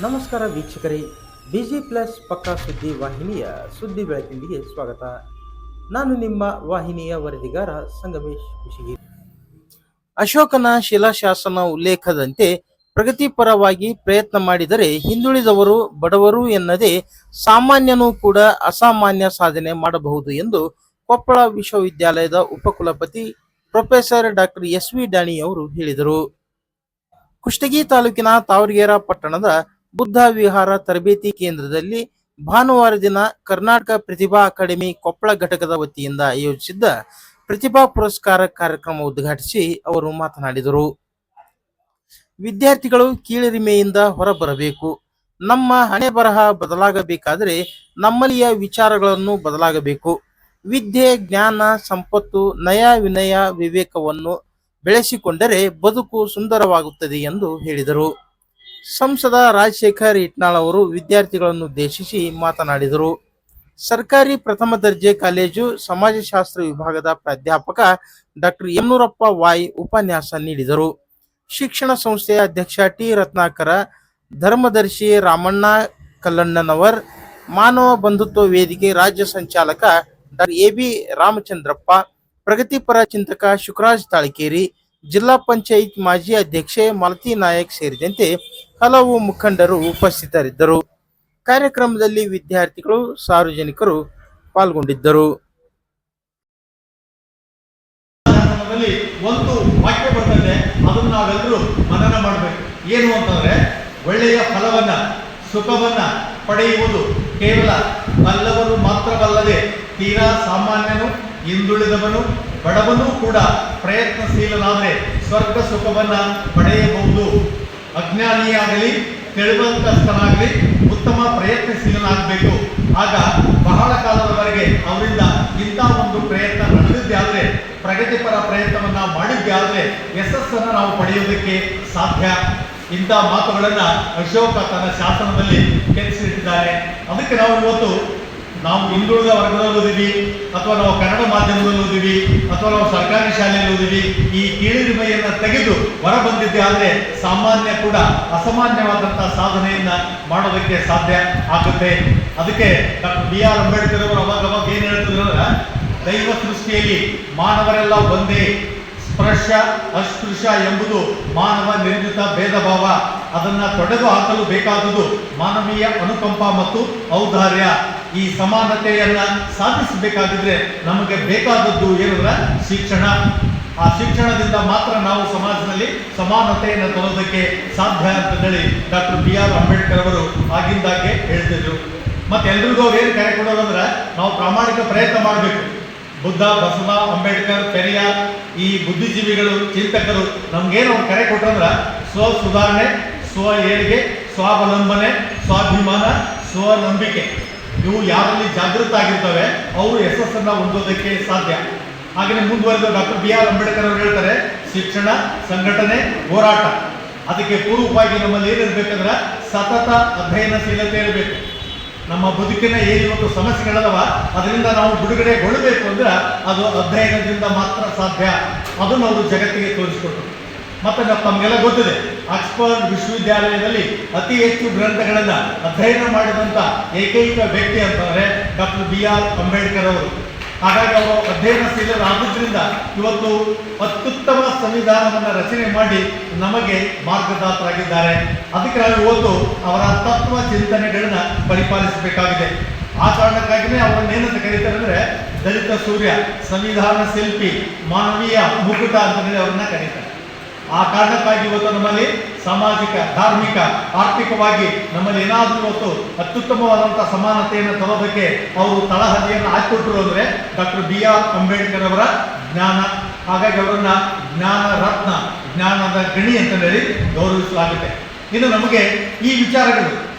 ನಮಸ್ಕಾರ ವೀಕ್ಷಕರೇ, busy plus ಪಕ್ಕಾ ಸುದ್ದಿ ವಾಹಿನಿಯ ಸುದ್ದಿ ಬೆಳಕಿಂಡಿಗೆ ಸ್ವಾಗತ. ನಾನು ನಿಮ್ಮ ವಾಹಿನಿಯ ವರದಿಗಾರ ಸಂಗಮೇಶ್ ಕುಶಿಗಿ. ಅಶೋಕನ ಶಿಲಾಶಾಸನ ಉಲ್ಲೇಖದಂತೆ ಪ್ರಗತಿಪರವಾಗಿ ಪ್ರಯತ್ನ ಮಾಡಿದರೆ ಹಿಂದುಳಿದವರು ಬಡವರು ಎನ್ನದೇ ಸಾಮಾನ್ಯನೂ ಕೂಡ ಅಸಾಮಾನ್ಯ ಸಾಧನೆ ಮಾಡಬಹುದು ಎಂದು ಕೊಪ್ಪಳ ವಿಶ್ವವಿದ್ಯಾಲಯದ ಉಪಕುಲಪತಿ ಪ್ರೊಫೆಸರ್ ಡಾಕ್ಟರ್ ಎಸ್.ವಿ. ದಾಣಿ ಅವರು ಹೇಳಿದರು. ಕುಷ್ಟಗಿ ತಾಲೂಕಿನ ತಾವರಗೆರೆ ಪಟ್ಟಣದ ಬುದ್ಧ ವಿಹಾರ ತರಬೇತಿ ಕೇಂದ್ರದಲ್ಲಿ ಭಾನುವಾರ ದಿನ ಕರ್ನಾಟಕ ಪ್ರತಿಭಾ ಅಕಾಡೆಮಿ ಕೊಪ್ಪಳ ಘಟಕದ ವತಿಯಿಂದ ಆಯೋಜಿಸಿದ್ದ ಪ್ರತಿಭಾ ಪುರಸ್ಕಾರ ಕಾರ್ಯಕ್ರಮ ಉದ್ಘಾಟಿಸಿ ಅವರು ಮಾತನಾಡಿದರು. ವಿದ್ಯಾರ್ಥಿಗಳು ಕೀಳರಿಮೆಯಿಂದ ಹೊರಬರಬೇಕು. ನಮ್ಮ ಹಣೆ ಬರಹ ಬದಲಾಗಬೇಕಾದರೆ ನಮ್ಮಲ್ಲಿಯ ವಿಚಾರಗಳನ್ನು ಬದಲಾಗಬೇಕು. ವಿದ್ಯೆ, ಜ್ಞಾನ, ಸಂಪತ್ತು, ನಯ, ವಿನಯ, ವಿವೇಕವನ್ನು ಬೆಳೆಸಿಕೊಂಡರೆ ಬದುಕು ಸುಂದರವಾಗುತ್ತದೆ ಎಂದು ಹೇಳಿದರು. ಸಂಸದ ರಾಜಶೇಖರ್ ಇಟ್ನಾಳ್ ಅವರು ವಿದ್ಯಾರ್ಥಿಗಳನ್ನು ಉದ್ದೇಶಿಸಿ ಮಾತನಾಡಿದರು. ಸರ್ಕಾರಿ ಪ್ರಥಮ ದರ್ಜೆ ಕಾಲೇಜು ಸಮಾಜಶಾಸ್ತ್ರ ವಿಭಾಗದ ಪ್ರಾಧ್ಯಾಪಕ ಡಾಕ್ಟರ್ ಯಮನೂರಪ್ಪ ವಾಯ್ ಉಪನ್ಯಾಸ ನೀಡಿದರು. ಶಿಕ್ಷಣ ಸಂಸ್ಥೆಯ ಅಧ್ಯಕ್ಷ ಟಿ. ರತ್ನಾಕರ, ಧರ್ಮದರ್ಶಿ ರಾಮಣ್ಣ ಕಲ್ಲಣ್ಣನವರ್, ಮಾನವ ಬಂಧುತ್ವ ವೇದಿಕೆ ರಾಜ್ಯ ಸಂಚಾಲಕ ಡಾಕ್ಟರ್ ಎ.ಬಿ. ರಾಮಚಂದ್ರಪ್ಪ, ಪ್ರಗತಿಪರ ಚಿಂತಕ ಶುಕರಾಜ್ ತಾಳಕೇರಿ, ಜಿಲ್ಲಾ ಪಂಚಾಯತ್ ಮಾಜಿ ಅಧ್ಯಕ್ಷೆ ಮಾಲತಿ ನಾಯಕ್ ಸೇರಿದಂತೆ ಹಲವು ಮುಖಂಡರು ಉಪಸ್ಥಿತರಿದ್ದರು. ಕಾರ್ಯಕ್ರಮದಲ್ಲಿ ವಿದ್ಯಾರ್ಥಿಗಳು, ಸಾರ್ವಜನಿಕರು ಪಾಲ್ಗೊಂಡಿದ್ದರು. ಒಂದು ವಾಕ್ಯ ಬರ್ತದೆ, ಅದನ್ನು ನಾವೆಲ್ಲರೂ ಮನನ ಮಾಡಬೇಕು. ಏನು ಅಂತಂದ್ರೆ, ಒಳ್ಳೆಯ ಫಲವನ್ನ, ಸುಖವನ್ನ ಪಡೆಯುವುದು ಕೇವಲ ಬಲ್ಲವನು ಮಾತ್ರವಲ್ಲದೆ ತೀರಾ ಸಾಮಾನ್ಯನು, ಹಿಂದುಳಿದವನು, ಬಡವನೂ ಕೂಡ ಪ್ರಯತ್ನಶೀಲನಾದರೆ ಸ್ವರ್ಗ ಸುಖವನ್ನ ಪಡೆಯಬಹುದು. ಅಜ್ಞಾನಿಯಾಗಲಿ ತಿಳಿವಂತಸ್ಥನಾಗಲಿ ಉತ್ತಮ ಪ್ರಯತ್ನಶೀಲನಾಗಬೇಕು. ಆಗ ಬಹಳ ಕಾಲದವರೆಗೆ ಅವರಿಂದ ಇಂಥ ಒಂದು ಪ್ರಯತ್ನ ನಡೆದಿದ್ದೇ ಆದರೆ, ಪ್ರಗತಿಪರ ಪ್ರಯತ್ನವನ್ನ ಮಾಡಿದ್ದೇ ಆದರೆ ಯಶಸ್ಸನ್ನು ನಾವು ಪಡೆಯೋದಕ್ಕೆ ಸಾಧ್ಯ. ಇಂಥ ಮಾತುಗಳನ್ನು ಅಶೋಕ ತನ್ನ ಶಾಸನದಲ್ಲಿ ಕೆತ್ತಿಸಿಟ್ಟಿದ್ದಾರೆ. ಅದಕ್ಕೆ ನಾವು ಇವತ್ತು ನಾವು ಹಿಂದುಳಿದ ವರ್ಗದಲ್ಲಿ ಓದಿವಿ, ಅಥವಾ ನಾವು ಕನ್ನಡ ಮಾಧ್ಯಮದಲ್ಲಿ ಓದಿವಿ, ಅಥವಾ ನಾವು ಸರ್ಕಾರಿ ಶಾಲೆಯಲ್ಲಿ ಓದಿವಿ, ಈ ಕೀಳಿರಿಮೆಯನ್ನು ತೆಗೆದು ಹೊರ ಬಂದಿದ್ದೆ ಆದರೆ ಸಾಮಾನ್ಯ ಕೂಡ ಅಸಾಮಾನ್ಯವಾದಂತಹ ಸಾಧನೆಯನ್ನ ಮಾಡೋದಕ್ಕೆ ಸಾಧ್ಯ ಆಗುತ್ತೆ. ಅದಕ್ಕೆ ಡಾಕ್ಟರ್ ಬಿ.ಆರ್. ಅಂಬೇಡ್ಕರ್ ಅವರು ಅವಾಗ ಏನು ಹೇಳ್ತಿದ್ರು ಅಂದ್ರೆ, ದೈವ ಸೃಷ್ಟಿಯಲ್ಲಿ ಮಾನವರೆಲ್ಲ ಒಂದೇ, ಸ್ಪೃಶ್ಯ ಅಸ್ಪೃಶ್ಯ ಎಂಬುದು ಮಾನವ ನಿರ್ಮಿತ ಭೇದ ಭಾವ. ಅದನ್ನ ತೊಡೆದು ಹಾಕಲು ಬೇಕಾದುದು ಮಾನವೀಯ ಅನುಕಂಪ ಮತ್ತು ಔದಾರ್ಯ. ಈ ಸಮಾನತೆಯನ್ನ ಸಾಧಿಸಬೇಕಾಗಿದ್ರೆ ನಮಗೆ ಬೇಕಾದದ್ದು ಏನಂದ್ರೆ ಶಿಕ್ಷಣ. ಆ ಶಿಕ್ಷಣದಿಂದ ಮಾತ್ರ ನಾವು ಸಮಾಜದಲ್ಲಿ ಸಮಾನತೆಯನ್ನು ತರೋದಕ್ಕೆ ಸಾಧ್ಯ ಅಂತ ಹೇಳಿ ಡಾಕ್ಟರ್ ಬಿ.ಆರ್. ಅಂಬೇಡ್ಕರ್ ಅವರು ಆಗಿಂದಾಗೆ ಹೇಳ್ತಿದ್ರು. ಮತ್ತೆ ಎಲ್ರಿಗೂ ಅವ್ರು ಏನು ಕರೆ ಕೊಡೋದಂದ್ರೆ, ನಾವು ಪ್ರಾಮಾಣಿಕ ಪ್ರಯತ್ನ ಮಾಡಬೇಕು. ಬುದ್ಧ, ಬಸವ, ಅಂಬೇಡ್ಕರ್, ಪೆರಿಯಾರ್, ಈ ಬುದ್ಧಿಜೀವಿಗಳು, ಚಿಂತಕರು ನಮ್ಗೇನು ಅವ್ರು ಕರೆ ಕೊಟ್ಟಂದ್ರೆ, ಸ್ವ ಸುಧಾರಣೆ, ಸ್ವ ಏಳಿಗೆ, ಸ್ವಾವಲಂಬನೆ, ಸ್ವಾಭಿಮಾನ, ಸ್ವನಂಬಿಕೆ, ಇವು ಯಾರಲ್ಲಿ ಜಾಗೃತ ಆಗಿರ್ತವೆ ಅವರು ಯಶಸ್ಸನ್ನ ಹೊಂದೋದಕ್ಕೆ ಸಾಧ್ಯ. ಹಾಗೆಯೇ ಮುಂದುವರೆದ ಡಾಕ್ಟರ್ ಬಿ.ಆರ್. ಅಂಬೇಡ್ಕರ್ ಅವರು ಹೇಳ್ತಾರೆ, ಶಿಕ್ಷಣ, ಸಂಘಟನೆ, ಹೋರಾಟ. ಅದಕ್ಕೆ ಪೂರ್ವವಾಗಿ ನಮ್ಮಲ್ಲಿ ಏನಿರ್ಬೇಕಂದ್ರೆ ಸತತ ಅಧ್ಯಯನಶೀಲತೆ ಇರಬೇಕು. ನಮ್ಮ ಬದುಕಿನ ಏನಿವತ್ತು ಸಮಸ್ಯೆಗಳದವ ಅದರಿಂದ ನಾವು ಬಿಡುಗಡೆಗೊಳ್ಳಬೇಕು ಅಂದ್ರೆ ಅದು ಅಧ್ಯಯನದಿಂದ ಮಾತ್ರ ಸಾಧ್ಯ. ಅದನ್ನು ಅವರು ಜಗತ್ತಿಗೆ ತೋರಿಸಿಕೊಟ್ರು. ಮತ್ತೆ ತಮಗೆಲ್ಲ ಗೊತ್ತಿದೆ, ಆಕ್ಸ್ಫರ್ಡ್ ವಿಶ್ವವಿದ್ಯಾಲಯದಲ್ಲಿ ಅತಿ ಹೆಚ್ಚು ಗ್ರಂಥಗಳನ್ನು ಅಧ್ಯಯನ ಮಾಡಿದಂಥ ಏಕೈಕ ವ್ಯಕ್ತಿ ಅಂತಂದರೆ ಡಾಕ್ಟರ್ ಬಿ.ಆರ್. ಅಂಬೇಡ್ಕರ್ ಅವರು. ಹಾಗಾಗಿ ಅವರು ಅಧ್ಯಯನಶೀಲರಾದ್ರಿಂದ ಇವತ್ತು ಅತ್ಯುತ್ತಮ ಸಂವಿಧಾನವನ್ನು ರಚನೆ ಮಾಡಿ ನಮಗೆ ಮಾರ್ಗದಾತರಾಗಿದ್ದಾರೆ. ಅದಕ್ಕೆ ನಾವು ಇವತ್ತು ಅವರ ತತ್ವ ಚಿಂತನೆಗಳನ್ನ ಪರಿಪಾಲಿಸಬೇಕಾಗಿದೆ. ಆ ಕಾರಣಕ್ಕಾಗಿಯೇ ಅವರನ್ನೇನಂತ ಕರೀತಾರೆ ಅಂದರೆ ದಲಿತ ಸೂರ್ಯ, ಸಂವಿಧಾನ ಶಿಲ್ಪಿ, ಮಾನವೀಯ ಮುಕುಟ ಅಂತ ಹೇಳಿ ಅವ್ರನ್ನ ಕರೀತಾರೆ. ಆ ಕಾರಣಕ್ಕಾಗಿ ಇವತ್ತು ನಮ್ಮಲ್ಲಿ ಸಾಮಾಜಿಕ, ಧಾರ್ಮಿಕ, ಆರ್ಥಿಕವಾಗಿ ನಮ್ಮಲ್ಲಿ ಏನಾದರೂ ಇವತ್ತು ಅತ್ಯುತ್ತಮವಾದಂಥ ಸಮಾನತೆಯನ್ನು ತರೋದಕ್ಕೆ ಅವರು ತಳಹದಿಯನ್ನು ಹಾಕಿಕೊಟ್ಟರು ಅಂದರೆ ಡಾಕ್ಟರ್ ಬಿ.ಆರ್. ಅಂಬೇಡ್ಕರ್ ಅವರ ಜ್ಞಾನ. ಹಾಗಾಗಿ ಅವರನ್ನ ಜ್ಞಾನ ರತ್ನ, ಜ್ಞಾನದ ಗಣಿ ಅಂತ ಹೇಳಿ ಗೌರವಿಸಲಾಗುತ್ತೆ. ಇನ್ನು ನಮಗೆ ಈ ವಿಚಾರಗಳು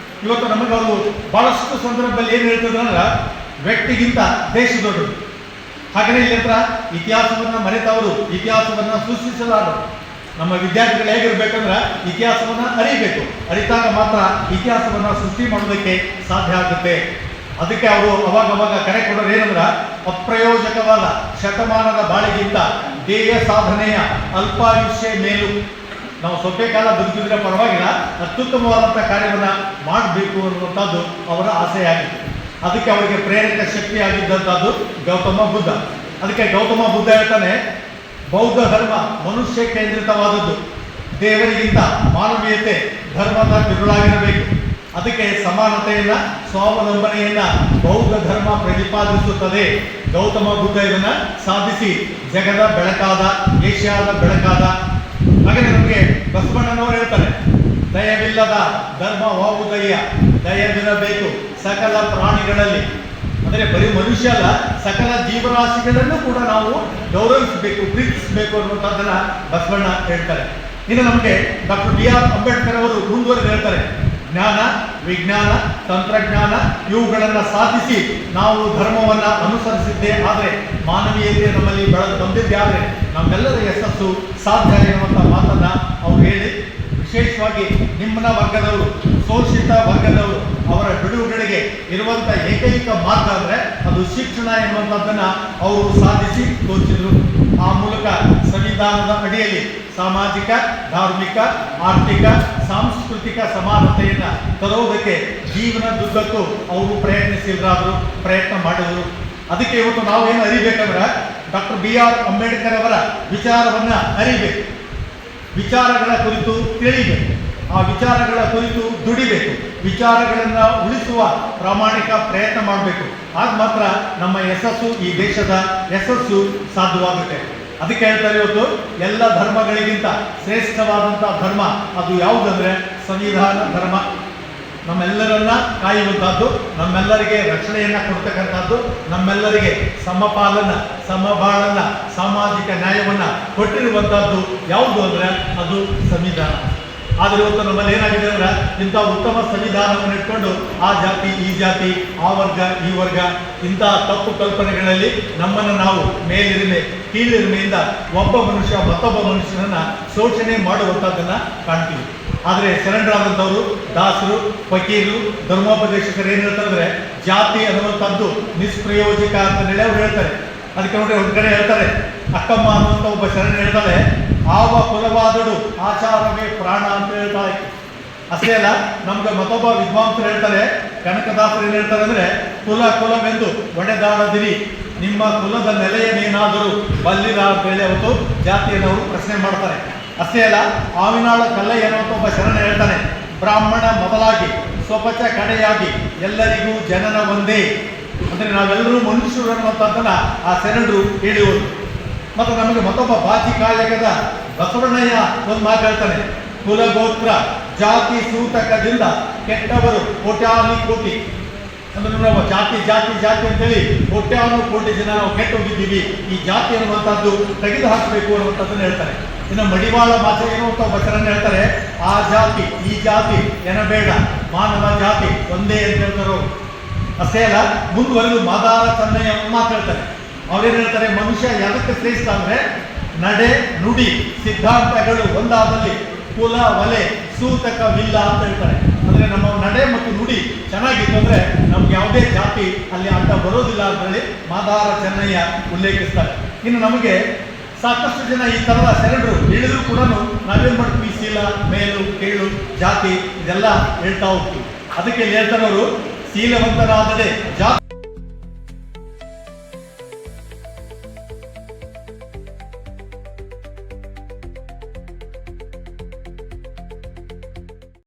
ಇವತ್ತು ನಮಗೆ ಅವರು ಬಹಳಷ್ಟು ಸಂದರ್ಭದಲ್ಲಿ ಏನು ಹೇಳ್ತಿದ್ರು ಅಂದ್ರೆ, ವ್ಯಕ್ತಿಗಿಂತ ದೇಶ ದೊಡ್ಡದು. ಹಾಗೆಯೇ ಇಲ್ಲಿ ಹತ್ರ ಇತಿಹಾಸವನ್ನು ಮರೆತವರು ಇತಿಹಾಸವನ್ನು ಸೃಷ್ಟಿಸಲಾರರು. ನಮ್ಮ ವಿದ್ಯಾರ್ಥಿಗಳು ಹೇಗಿರ್ಬೇಕಂದ್ರೆ ಇತಿಹಾಸವನ್ನು ಅರಿಬೇಕು. ಅರಿತಾಗ ಮಾತ್ರ ಇತಿಹಾಸವನ್ನು ಸೃಷ್ಟಿ ಮಾಡೋದಕ್ಕೆ ಸಾಧ್ಯ ಆಗುತ್ತೆ. ಅದಕ್ಕೆ ಅವರು ಅವಾಗ ಕರೆ ಕೊಡೋರು ಏನಂದ್ರೆ, ಅಪ್ರಯೋಜಕವಾದ ಶತಮಾನದ ಬಾಳಿಗಿಂತ ಧ್ಯೇಯ ಸಾಧನೆಯ ಅಲ್ಪಾಯುಷ್ಯ ಮೇಲು. ನಾವು ಸ್ವಲ್ಪ ಕಾಲ ಬದುಕಿದ್ರೆ ಪರವಾಗಿಲ್ಲ, ಅತ್ಯುತ್ತಮವಾದಂಥ ಕಾರ್ಯವನ್ನು ಮಾಡಬೇಕು ಅನ್ನುವಂಥದ್ದು ಅವರ ಆಸೆಯಾಗಿತ್ತು. ಅದಕ್ಕೆ ಅವರಿಗೆ ಪ್ರೇರಕ ಶಕ್ತಿ ಆಗಿದ್ದಂಥದ್ದು ಗೌತಮ ಬುದ್ಧ. ಅದಕ್ಕೆ ಗೌತಮ ಬುದ್ಧ ಹೇಳ್ತಾನೆ, ಬೌದ್ಧ ಧರ್ಮ ಮನುಷ್ಯ ಕೇಂದ್ರಿತವಾದದ್ದು, ದೇವರಿಗಿಂತ ಮಾನವೀಯತೆ ಧರ್ಮದ ತಿರುಳಾಗಿರಬೇಕು. ಅದಕ್ಕೆ ಸಮಾನತೆಯನ್ನ, ಸ್ವಾವಲಂಬನೆಯನ್ನ ಬೌದ್ಧ ಧರ್ಮ ಪ್ರತಿಪಾದಿಸುತ್ತದೆ. ಗೌತಮ ಬುದ್ಧ ಇದನ್ನ ಸಾಧಿಸಿ ಜಗದ ಬೆಳಕಾದ, ಏಷ್ಯಾದ ಬೆಳಕಾದ. ಹಾಗೆ ನಮಗೆ ಬಸವಣ್ಣನವರು ಹೇಳ್ತಾರೆ, ದಯವಿಲ್ಲದ ಧರ್ಮವಾವುದಯ್ಯ, ದಯವಿರಬೇಕು ಸಕಲ ಪ್ರಾಣಿಗಳಲ್ಲಿ. ಅಂದರೆ ಬರೀ ಮನುಷ್ಯ ಅಲ್ಲ, ಸಕಲ ಜೀವರಾಶಿಗಳನ್ನು ಕೂಡ ನಾವು ಗೌರವಿಸಬೇಕು, ಪ್ರೀತಿಸಬೇಕು ಅನ್ನುವಂಥದ್ದನ್ನ ಬಸವಣ್ಣ ಹೇಳ್ತಾರೆ. ಇನ್ನು ನಮಗೆ ಡಾಕ್ಟರ್ BR ಅಂಬೇಡ್ಕರ್ ಅವರು ಮುಂದುವರೆದು ಹೇಳ್ತಾರೆ, ಜ್ಞಾನ, ವಿಜ್ಞಾನ, ತಂತ್ರಜ್ಞಾನ ಇವುಗಳನ್ನು ಸಾಧಿಸಿ ನಾವು ಧರ್ಮವನ್ನು ಅನುಸರಿಸಿದ್ದೇ ಆದರೆ, ಮಾನವೀಯತೆ ನಮ್ಮಲ್ಲಿ ಬೆಳೆದು ಬಂದಿದ್ದೇ ಆದರೆ ನಮ್ಮೆಲ್ಲರ ಯಶಸ್ಸು ಸಾಧ್ಯ ಎನ್ನುವಂಥ ಮಾತನ್ನ ಅವರು ಹೇಳಿ, ವಿಶೇಷವಾಗಿ ನಿಮ್ಮನ ವರ್ಗದವರು, ಶೋಷಿತ ವರ್ಗದವರು ಅವರ ಬಿಡುಗಡೆಗೆ ಇರುವಂಥ ಏಕೈಕ ಮಾರ್ಗ ಅಂದರೆ ಅದು ಶಿಕ್ಷಣ ಎನ್ನುವಂಥದ್ದನ್ನು ಅವರು ಸಾಧಿಸಿ ತೋರಿಸಿದರು. ಆ ಮೂಲಕ ಸಂವಿಧಾನದ ಅಡಿಯಲ್ಲಿ ಸಾಮಾಜಿಕ, ಧಾರ್ಮಿಕ, ಆರ್ಥಿಕ, ಸಾಂಸ್ಕೃತಿಕ ಸಮಾನತೆಯನ್ನು ತರುವುದಕ್ಕೆ ಜೀವನದುದ್ದಕ್ಕೂ ಅವರು ಪ್ರಯತ್ನ ಮಾಡಿದರು. ಅದಕ್ಕೆ ಇವತ್ತು ನಾವೇನು ಅರಿಬೇಕಂದ್ರೆ ಡಾಕ್ಟರ್ BR ಅಂಬೇಡ್ಕರ್ ಅವರ ವಿಚಾರವನ್ನು ಅರಿಬೇಕು, ವಿಚಾರಗಳ ಕುರಿತು ತಿಳಿಬೇಕು, ಆ ವಿಚಾರಗಳ ಕುರಿತು ದುಡಿಬೇಕು, ವಿಚಾರಗಳನ್ನು ಉಳಿಸುವ ಪ್ರಾಮಾಣಿಕ ಪ್ರಯತ್ನ ಮಾಡಬೇಕು. ಆಗ ಮಾತ್ರ ನಮ್ಮ ಯಶಸ್ಸು, ಈ ದೇಶದ ಯಶಸ್ಸು ಸಾಧ್ಯವಾಗುತ್ತೆ. ಅದಕ್ಕೆ ಹೇಳ್ತಾರೆ, ಇವತ್ತು ಎಲ್ಲ ಧರ್ಮಗಳಿಗಿಂತ ಶ್ರೇಷ್ಠವಾದಂಥ ಧರ್ಮ ಅದು ಯಾವುದಂದ್ರೆ ಸಂವಿಧಾನ ಧರ್ಮ. ನಮ್ಮೆಲ್ಲರನ್ನ ಕಾಯುವಂಥದ್ದು, ನಮ್ಮೆಲ್ಲರಿಗೆ ರಕ್ಷಣೆಯನ್ನು ಕೊಡ್ತಕ್ಕಂಥದ್ದು, ನಮ್ಮೆಲ್ಲರಿಗೆ ಸಮಪಾಲನ, ಸಮಬಾಳನ್ನ, ಸಾಮಾಜಿಕ ನ್ಯಾಯವನ್ನು ಕೊಟ್ಟಿರುವಂಥದ್ದು ಯಾವುದು ಅಂದರೆ ಅದು ಸಂವಿಧಾನ. ಆದರೆ ಇವತ್ತು ನಮ್ಮಲ್ಲಿ ಏನಾಗಿದೆ ಅಂದ್ರೆ, ಇಂಥ ಉತ್ತಮ ಸಂವಿಧಾನವನ್ನು ಇಟ್ಕೊಂಡು ಆ ಜಾತಿ, ಈ ಜಾತಿ, ಆ ವರ್ಗ, ಈ ವರ್ಗ, ಇಂಥ ತಪ್ಪು ಕಲ್ಪನೆಗಳಲ್ಲಿ ನಮ್ಮನ್ನು ನಾವು ಮೇಲಿರಿಮೆ, ಕೀಳಿರಿಮೆಯಿಂದ ಒಬ್ಬ ಮನುಷ್ಯ ಮತ್ತೊಬ್ಬ ಮನುಷ್ಯನನ್ನ ಶೋಷಣೆ ಮಾಡುವಂಥದ್ದನ್ನು ಕಾಣ್ತೀವಿ. ಆದರೆ ಶರಣರಾದಂಥವರು, ದಾಸರು, ಫಕೀರರು, ಧರ್ಮೋಪದೇಶಕರು ಏನು ಹೇಳ್ತಾರೆ ಅಂದರೆ, ಜಾತಿ ಅನ್ನುವಂಥದ್ದು ನಿಷ್ಪ್ರಯೋಜಕ ಅಂತ ಹೇಳಿ ಅವ್ರು ಹೇಳ್ತಾರೆ. ಅದಕ್ಕೆ ನೋಡಿ ಒಂದು ಕಡೆ ಹೇಳ್ತಾರೆ, ಅಕ್ಕಮ್ಮ ಅನ್ನುವಂಥ ಒಬ್ಬ ಶರಣ ಹೇಳ್ತಾರೆ, ಆವ ಕುಲವಾದಡು ಆಚಾರವೇ ಪ್ರಾಣ ಅಂತ ಹೇಳ್ತಾಳೆ. ಅಷ್ಟೇ ಅಲ್ಲ, ನಮ್ಗೆ ಮತ್ತೊಬ್ಬ ವಿದ್ವಾಂಸರು ಹೇಳ್ತಾರೆ, ಕನಕದಾಸರು ಏನು ಹೇಳ್ತಾರೆ ಅಂದರೆ, ಕುಲವೆಂದು ಒಡೆದಾಡದಿರಿ, ನಿಮ್ಮ ಕುಲದ ನೆಲೆಯನ್ನೇನಾದರೂ ಬಲ್ಲಿರ ಅಂತ ಹೇಳಿ ಅವತ್ತು ಜಾತಿಯನ್ನು ಅವರು ಪ್ರಶ್ನೆ ಮಾಡ್ತಾರೆ. ಅಷ್ಟೇ ಅಲ್ಲ, ಆವಿನಾಳ ಕಲ್ಲಯ್ಯ ಅನ್ನುವಂಥ ಒಬ್ಬ ಶರಣ ಹೇಳ್ತಾನೆ, ಬ್ರಾಹ್ಮಣ ಮೊದಲಾಗಿ ಸ್ವಪಚ ಕಡೆಯಾಗಿ ಎಲ್ಲರಿಗೂ ಜನನ ಒಂದೇ. ಅಂದರೆ ನಾವೆಲ್ಲರೂ ಮನುಷ್ಯರು ಅನ್ನುವಂಥದ್ದನ್ನ ಆ ಶರಣರು ಹೇಳುವುದು. ಮತ್ತು ನಮಗೆ ಮತ್ತೊಬ್ಬ ಬಾಚಿ ಕಾಯಕದ ಬಸವಣ್ಣಯ್ಯ ಒಂದು ಮಾತು ಹೇಳ್ತಾನೆ, ಕುಲಗೋತ್ರ ಜಾತಿ ಸೂತಕದಿಂದ ಕೆಟ್ಟವರು ಕೋಟ್ಯಾನು ಕೋಟಿ. ಅಂದ್ರೆ ನಾವು ಜಾತಿ ಜಾತಿ ಜಾತಿ ಅಂತೇಳಿ ಕೋಟ್ಯಾನು ಕೋಟಿ ಜನ ನಾವು ಕೆಟ್ಟು ಹೋಗಿದ್ದೀವಿ, ಈ ಜಾತಿ ಅನ್ನುವಂಥದ್ದು ತೆಗೆದು ಹಾಕಬೇಕು ಅನ್ನುವಂಥದ್ದನ್ನು ಹೇಳ್ತಾರೆ. ಇನ್ನು ಮಡಿವಾಳ ಮಾಚೆ ಎನ್ನುವಂಥ ಒಬ್ಬ ಶರಣ ಹೇಳ್ತಾರೆ, ಆ ಜಾತಿ ಈ ಜಾತಿ ಎನ್ನಬೇಡ, ಮಾನವ ಜಾತಿ ಒಂದೇ ಅಂತ ಹೇಳ್ತಾರೋ. ಅಷ್ಟೇ ಅಲ್ಲ, ಮುಂದುವರೆದು ಮಾದಾರ ಚೆನ್ನಯ್ಯ ಮಾತು ಹೇಳ್ತಾರೆ. ಅವ್ರೇನು ಹೇಳ್ತಾರೆ, ಮನುಷ್ಯ ಯಾವುದಕ್ಕೆ ಶ್ರೇಷ್ಠ ಅಂದರೆ, ನಡೆ ನುಡಿ ಸಿದ್ಧಾಂತಗಳು ಒಂದಾದಲ್ಲಿ ಕುಲ ಒಲೆ ಸೂತಕವಿಲ್ಲ ಅಂತ ಹೇಳ್ತಾರೆ. ಅಂದರೆ ನಮ್ಮ ನಡೆ ಮತ್ತು ನುಡಿ ಚೆನ್ನಾಗಿತ್ತು ಅಂದರೆ ನಮ್ಗೆ ಯಾವುದೇ ಜಾತಿ ಅಲ್ಲಿ ಅಡ್ಡ ಬರೋದಿಲ್ಲ ಅಂತ ಹೇಳಿ ಮಾದಾರ ಚೆನ್ನಯ್ಯ ಉಲ್ಲೇಖಿಸ್ತಾರೆ. ಇನ್ನು ನಮಗೆ ಸಾಕಷ್ಟು ಜನ ಈ ಥರದ ಶರಣರು ಹೇಳಿದ್ರು ಕೂಡ ನಾವೇನು ಮಾಡ್ತೀವಿ, ಶೀಲ, ಮೇಲು, ಕೀಳು, ಜಾತಿ ಇದೆಲ್ಲ ಹೇಳ್ತಾ ಹೋಗ್ತೀವಿ. ಅದಕ್ಕೆ ಹೇಳ್ತಾರವರು, ಶೀಲವಂತರಾದರೆ ಜಾತಿ